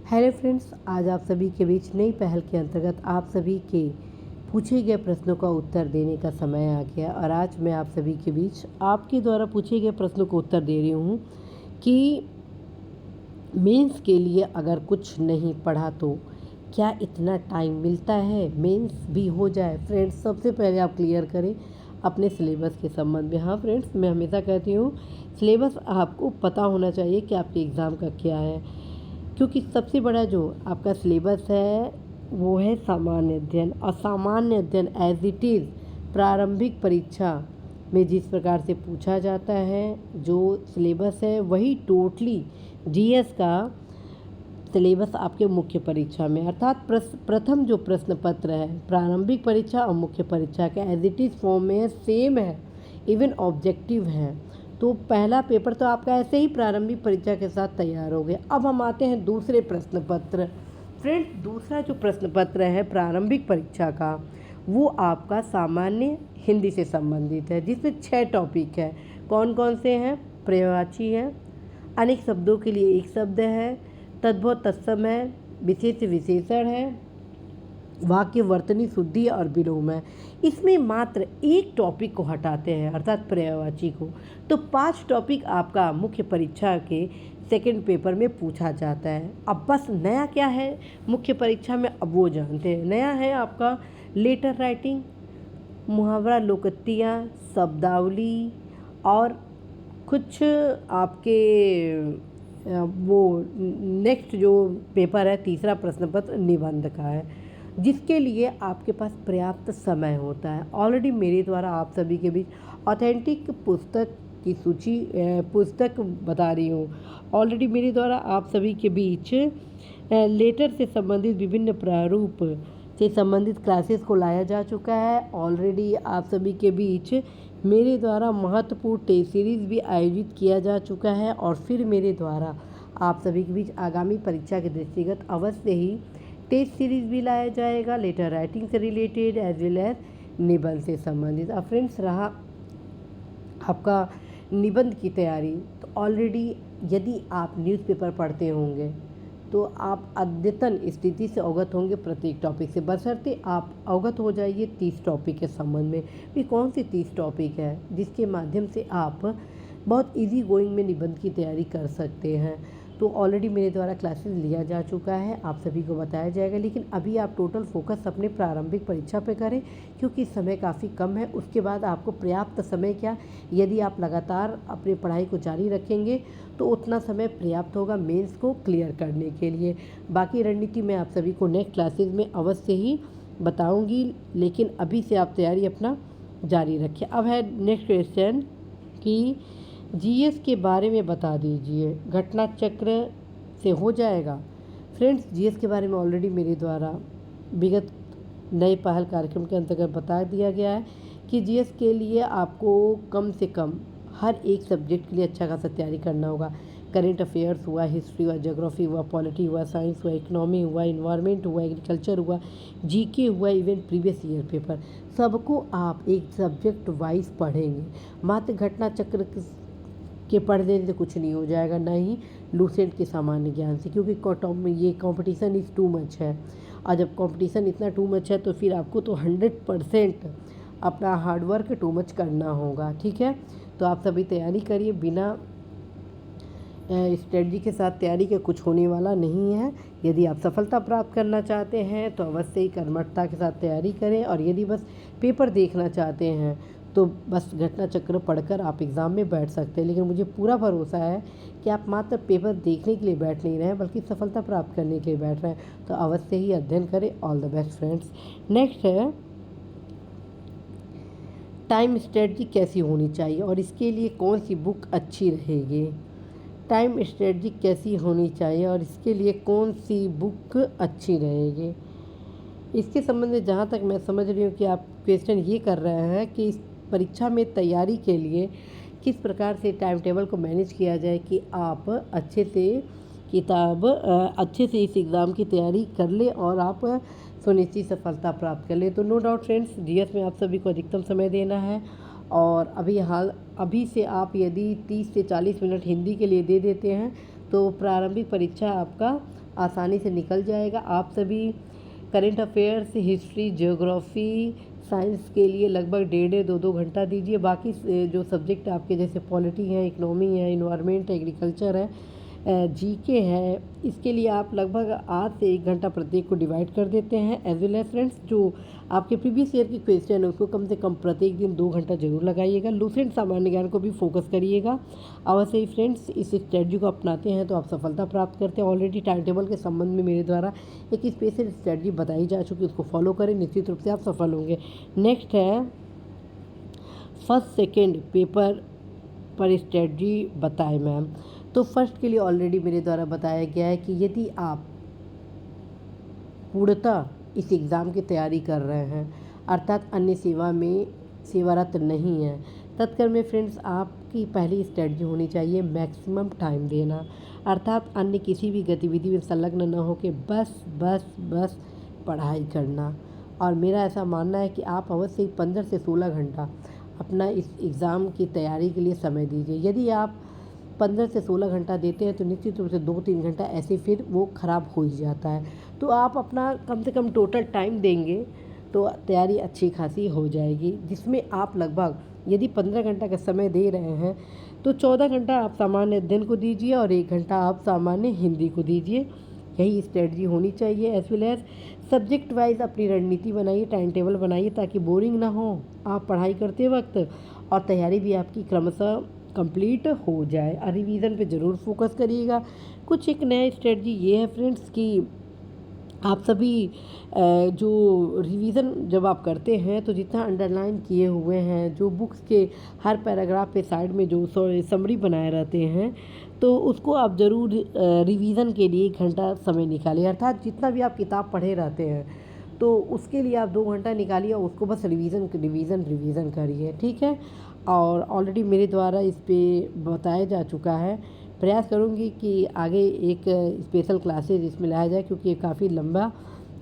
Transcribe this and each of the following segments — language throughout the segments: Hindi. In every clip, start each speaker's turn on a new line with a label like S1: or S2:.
S1: हेलो फ्रेंड्स, आज आप सभी के बीच नई पहल के अंतर्गत आप सभी के पूछे गए प्रश्नों का उत्तर देने का समय आ गया। और आज मैं आप सभी के बीच आपके द्वारा पूछे गए प्रश्नों को उत्तर दे रही हूँ कि मेंस के लिए अगर कुछ नहीं पढ़ा तो क्या इतना टाइम मिलता है मेंस भी हो जाए। फ्रेंड्स, सबसे पहले आप क्लियर करें अपने सिलेबस के संबंध में। हाँ फ्रेंड्स, मैं हमेशा कहती हूँ सिलेबस आपको पता होना चाहिए कि आपके एग्ज़ाम का क्या है, क्योंकि सबसे बड़ा जो आपका सिलेबस है वो है सामान्य अध्ययन। और सामान्य अध्ययन एज इट इज़ प्रारंभिक परीक्षा में जिस प्रकार से पूछा जाता है, जो सिलेबस है वही टोटली जीएस का सिलेबस आपके मुख्य परीक्षा में, अर्थात प्रथम जो प्रश्न पत्र है प्रारंभिक परीक्षा और मुख्य परीक्षा के एज इट इज़ फॉर्म में सेम है, इवन ऑब्जेक्टिव है। तो पहला पेपर तो आपका ऐसे ही प्रारंभिक परीक्षा के साथ तैयार हो गया। अब हम आते हैं दूसरे प्रश्न पत्र। फ्रेंड्स, दूसरा जो प्रश्न पत्र है प्रारंभिक परीक्षा का वो आपका सामान्य हिंदी से संबंधित है, जिसमें 6 टॉपिक है। कौन कौन से हैं? पर्यायवाची है, अनेक शब्दों के लिए एक शब्द है, तद्भव तत्सम है, विशेष विशेषण है, वाक्य वर्तनी शुद्धि और विलोम है। इसमें मात्र एक टॉपिक को हटाते हैं, अर्थात पर्यायवाची को। तो 5 टॉपिक आपका मुख्य परीक्षा के सेकंड पेपर में पूछा जाता है। अब बस नया क्या है मुख्य परीक्षा में, अब वो जानते हैं। नया है आपका लेटर राइटिंग, मुहावरा लोकोक्तियाँ, शब्दावली और कुछ आपके वो नेक्स्ट जो पेपर है तीसरा प्रश्न पत्र निबंध का है, जिसके लिए आपके पास पर्याप्त समय होता है। ऑलरेडी मेरे द्वारा आप सभी के बीच ऑथेंटिक पुस्तक की सूची पुस्तक बता रही हूँ। ऑलरेडी मेरे द्वारा आप सभी के बीच लेटर से संबंधित विभिन्न प्रारूप से संबंधित क्लासेस को लाया जा चुका है। ऑलरेडी आप सभी के बीच मेरे द्वारा महत्वपूर्ण टेस्ट सीरीज़ भी आयोजित किया जा चुका है। और फिर मेरे द्वारा आप सभी के बीच आगामी परीक्षा के दृष्टिगत अवश्य ही टेस्ट सीरीज़ भी लाया जाएगा, लेटर राइटिंग से रिलेटेड एज वेल एज निबंध से संबंधित। अब फ्रेंड्स, रहा आपका निबंध की तैयारी, तो ऑलरेडी यदि आप न्यूज़पेपर पढ़ते होंगे तो आप अद्यतन स्थिति से अवगत होंगे प्रत्येक टॉपिक से, बशर्ते आप अवगत हो जाइए 30 टॉपिक के संबंध में। भी कौन सी 30 टॉपिक है जिसके माध्यम से आप बहुत इजी गोइंग में निबंध की तैयारी कर सकते हैं। तो ऑलरेडी मेरे द्वारा क्लासेस लिया जा चुका है, आप सभी को बताया जाएगा। लेकिन अभी आप टोटल फोकस अपने प्रारंभिक परीक्षा पे करें, क्योंकि समय काफ़ी कम है। उसके बाद आपको पर्याप्त समय क्या, यदि आप लगातार अपनी पढ़ाई को जारी रखेंगे तो उतना समय पर्याप्त होगा मेंस को क्लियर करने के लिए। बाकी रणनीति मैं आप सभी को नेक्स्ट क्लासेस में अवश्य ही बताऊँगी, लेकिन अभी से आप तैयारी अपना जारी रखें। अब है नेक्स्ट क्वेश्चन कि जीएस के बारे में बता दीजिए, घटना चक्र से हो जाएगा। फ्रेंड्स, जीएस के बारे में ऑलरेडी मेरे द्वारा विगत नए पहल कार्यक्रम के अंतर्गत बता दिया गया है कि जीएस के लिए आपको कम से कम हर एक सब्जेक्ट के लिए अच्छा खासा तैयारी करना होगा। करेंट अफेयर्स हुआ, हिस्ट्री हुआ, ज्योग्राफी हुआ, पॉलिटी हुआ, साइंस हुआ, इकोनॉमी हुआ, इन्वायरमेंट हुआ, एग्रीकल्चर हुआ, जीके हुआ, इवन प्रीवियस ईयर पेपर, सबको आप एक सब्जेक्ट वाइज पढ़ेंगे। मात्र घटना चक्र के पढ़ देने से कुछ नहीं हो जाएगा, ना ही लूसेंट के सामान्य ज्ञान से, क्योंकि ये कंपटीशन इज़ टू मच है। और जब कंपटीशन इतना टू मच है तो फिर आपको तो 100% अपना हार्डवर्क टू मच करना होगा। ठीक है, तो आप सभी तैयारी करिए, बिना स्ट्रेटजी के साथ तैयारी के कुछ होने वाला नहीं है। यदि आप सफलता प्राप्त करना चाहते हैं तो अवश्य ही कर्मठता के साथ तैयारी करें। और यदि बस पेपर देखना चाहते हैं तो बस घटना चक्र पढ़कर आप एग्ज़ाम में बैठ सकते हैं। लेकिन मुझे पूरा भरोसा है कि आप मात्र पेपर देखने के लिए बैठ नहीं रहे हैं, बल्कि सफलता प्राप्त करने के लिए बैठ रहे हैं। तो अवश्य ही अध्ययन करें। All the best friends. Next है टाइम स्ट्रेटजी कैसी होनी चाहिए और इसके लिए कौन सी बुक अच्छी रहेगी। टाइम स्ट्रेटजी कैसी होनी चाहिए और इसके लिए कौन सी बुक अच्छी रहेगी, इसके संबंध में जहाँ तक मैं समझ रही हूँ कि आप क्वेश्चन ये कर रहे हैं कि इस परीक्षा में तैयारी के लिए किस प्रकार से टाइम टेबल को मैनेज किया जाए कि आप अच्छे से इस एग्ज़ाम की तैयारी कर ले और आप सुनिश्चित सफलता प्राप्त कर ले। तो नो डाउट फ्रेंड्स, जीएस में आप सभी को अधिकतम समय देना है। और अभी से आप यदि 30 से 40 मिनट हिंदी के लिए दे देते हैं तो प्रारंभिक परीक्षा आपका आसानी से निकल जाएगा। आप सभी current affairs, history, geography, science के लिए लगभग 1.5-2 घंटा दीजिए। बाकी जो सब्जेक्ट आपके जैसे पॉलिटी है, इकोनॉमी है, इन्वायरमेंट है, एग्रीकल्चर है, जीके है, इसके लिए आप लगभग आध से 1 घंटा प्रत्येक को डिवाइड कर देते हैं। एज वेल एज फ्रेंड्स जो आपके प्रीवियस ईयर की क्वेश्चन है उसको कम से कम प्रत्येक दिन 2 घंटा जरूर लगाइएगा। लूसेंट सामान्य ज्ञान को भी फोकस करिएगा। अवश्य ही फ्रेंड्स इस स्ट्रेटजी को अपनाते हैं तो आप सफलता प्राप्त करते हैं। ऑलरेडी टाइम टेबल के संबंध में मेरे द्वारा एक स्पेशल स्ट्रेटजी बताई जा चुकी है, उसको फॉलो करें, निश्चित रूप से आप सफल होंगे। नेक्स्ट है फर्स्ट सेकेंड पेपर पर स्ट्रेटजी बताएं मैम। तो फर्स्ट के लिए ऑलरेडी मेरे द्वारा बताया गया है कि यदि आप पूर्णतः इस एग्ज़ाम की तैयारी कर रहे हैं अर्थात अन्य सेवा में सेवारत नहीं है, तत्काल में फ्रेंड्स आपकी पहली स्ट्रेटजी होनी चाहिए मैक्सिमम टाइम देना, अर्थात अन्य किसी भी गतिविधि में संलग्न न हो के बस बस बस पढ़ाई करना। और मेरा ऐसा मानना है कि आप अवश्य ही 15 से 16 घंटा अपना इस एग्ज़ाम की तैयारी के लिए समय दीजिए। यदि आप 15 से 16 घंटा देते हैं तो निश्चित रूप से 2-3 घंटा ऐसे फिर वो ख़राब हो ही जाता है। तो आप अपना कम से कम टोटल टाइम देंगे तो तैयारी अच्छी खासी हो जाएगी, जिसमें आप लगभग यदि 15 घंटा का समय दे रहे हैं तो 14 घंटा आप सामान्य अध्ययन को दीजिए और 1 घंटा आप सामान्य हिंदी को दीजिए। यही स्ट्रेटजी होनी चाहिए। As well as subject wise अपनी रणनीति बनाइए, टाइम टेबल बनाइए ताकि बोरिंग ना हो आप पढ़ाई करते वक्त और तैयारी भी आपकी क्रमशः कंप्लीट हो जाए। और रिवीजन पे ज़रूर फोकस करिएगा। कुछ एक नया स्ट्रेटजी ये है फ्रेंड्स कि आप सभी जो रिवीजन जब आप करते हैं तो जितना अंडरलाइन किए हुए हैं, जो बुक्स के हर पैराग्राफ पे साइड में जो समरी बनाए रहते हैं, तो उसको आप ज़रूर रिवीजन के लिए 1 घंटा समय निकालिए। अर्थात जितना भी आप किताब पढ़े रहते हैं तो उसके लिए आप 2 घंटा निकालिए और उसको बस रिवीजन करिए, ठीक है। और ऑलरेडी मेरे द्वारा इस पे बताया जा चुका है। प्रयास करूँगी कि आगे एक स्पेशल क्लासेस इसमें लाया जाए क्योंकि ये काफ़ी लंबा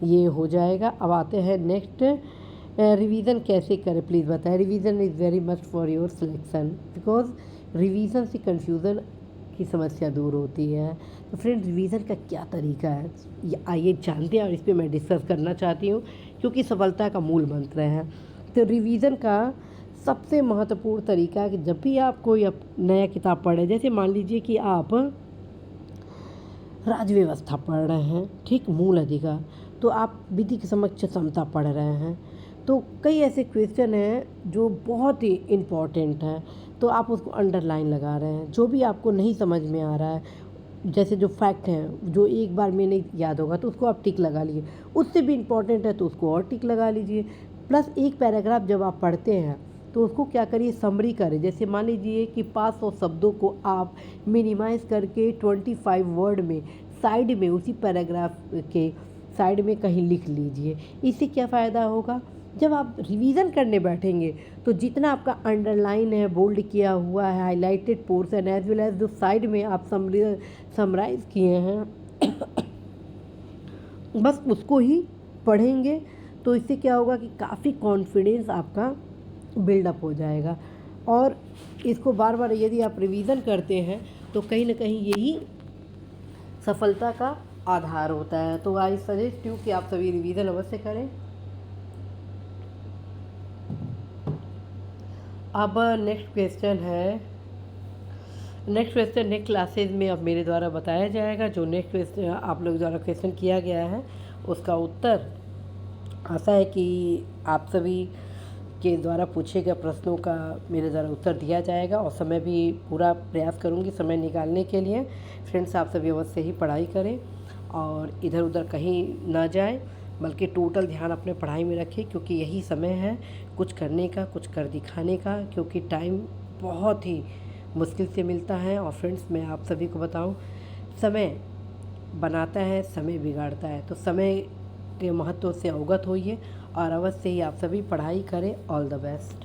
S1: ये हो जाएगा। अब आते हैं नेक्स्ट, रिवीजन कैसे करें प्लीज़ बताएं। Revision is very must for your selection because revision से कन्फ्यूज़न की समस्या दूर होती है। तो फ्रेंड्स रिवीजन का क्या तरीका है ये आइए जानते हैं और इस पर मैं डिस्कस करना चाहती हूँ क्योंकि सफलता का मूल मंत्र है। तो रिवीजन का सबसे महत्वपूर्ण तरीका है कि जब भी आप कोई नया किताब पढ़ें, जैसे मान लीजिए कि आप राज्य व्यवस्था पढ़ रहे हैं, ठीक, मूल अधिकार, तो आप विधि की समक्ष समता पढ़ रहे हैं, तो कई ऐसे क्वेश्चन हैं जो बहुत ही इम्पॉर्टेंट हैं तो आप उसको अंडरलाइन लगा रहे हैं। जो भी आपको नहीं समझ में आ रहा है, जैसे जो फैक्ट हैं जो एक बार में नहीं याद होगा तो उसको आप टिक लगा लीजिए, उससे भी इम्पॉर्टेंट है तो उसको और टिक लगा लीजिए। प्लस एक पैराग्राफ जब आप पढ़ते हैं तो उसको क्या करिए, समरी करें। जैसे मान लीजिए कि 500 शब्दों को आप मिनिमाइज़ करके 25 वर्ड में साइड में उसी पैराग्राफ के साइड में कहीं लिख लीजिए। इससे क्या फ़ायदा होगा, जब आप रिवीजन करने बैठेंगे तो जितना आपका अंडरलाइन है, बोल्ड किया हुआ है, highlighted portion as well as जो साइड में आप समराइज़ किए हैं बस उसको ही पढ़ेंगे। तो इससे क्या होगा कि काफ़ी कॉन्फिडेंस आपका बिल्डअप हो जाएगा। और इसको बार बार यदि आप रिवीजन करते हैं तो कहीं ना कहीं यही सफलता का आधार होता है। तो आई सजेस्ट यू कि आप सभी रिवीजन अवश्य करें। अब नेक्स्ट क्वेश्चन नेक्स्ट क्लासेज में अब मेरे द्वारा बताया जाएगा। जो नेक्स्ट क्वेश्चन आप लोग द्वारा क्वेश्चन किया गया है उसका उत्तर आशा है कि आप सभी के द्वारा पूछे गए प्रश्नों का मेरे द्वारा उत्तर दिया जाएगा और समय भी पूरा प्रयास करूंगी समय निकालने के लिए। फ्रेंड्स आप सभी अवश्य ही पढ़ाई करें और इधर उधर कहीं ना जाएं, बल्कि टोटल ध्यान अपने पढ़ाई में रखें क्योंकि यही समय है कुछ करने का, कुछ कर दिखाने का, क्योंकि टाइम बहुत ही मुश्किल से मिलता है। और फ्रेंड्स मैं आप सभी को बताऊं, समय बनाता है, समय बिगाड़ता है। तो समय के महत्व से अवगत होइए और अवश्य ही आप सभी पढ़ाई करें। All the best.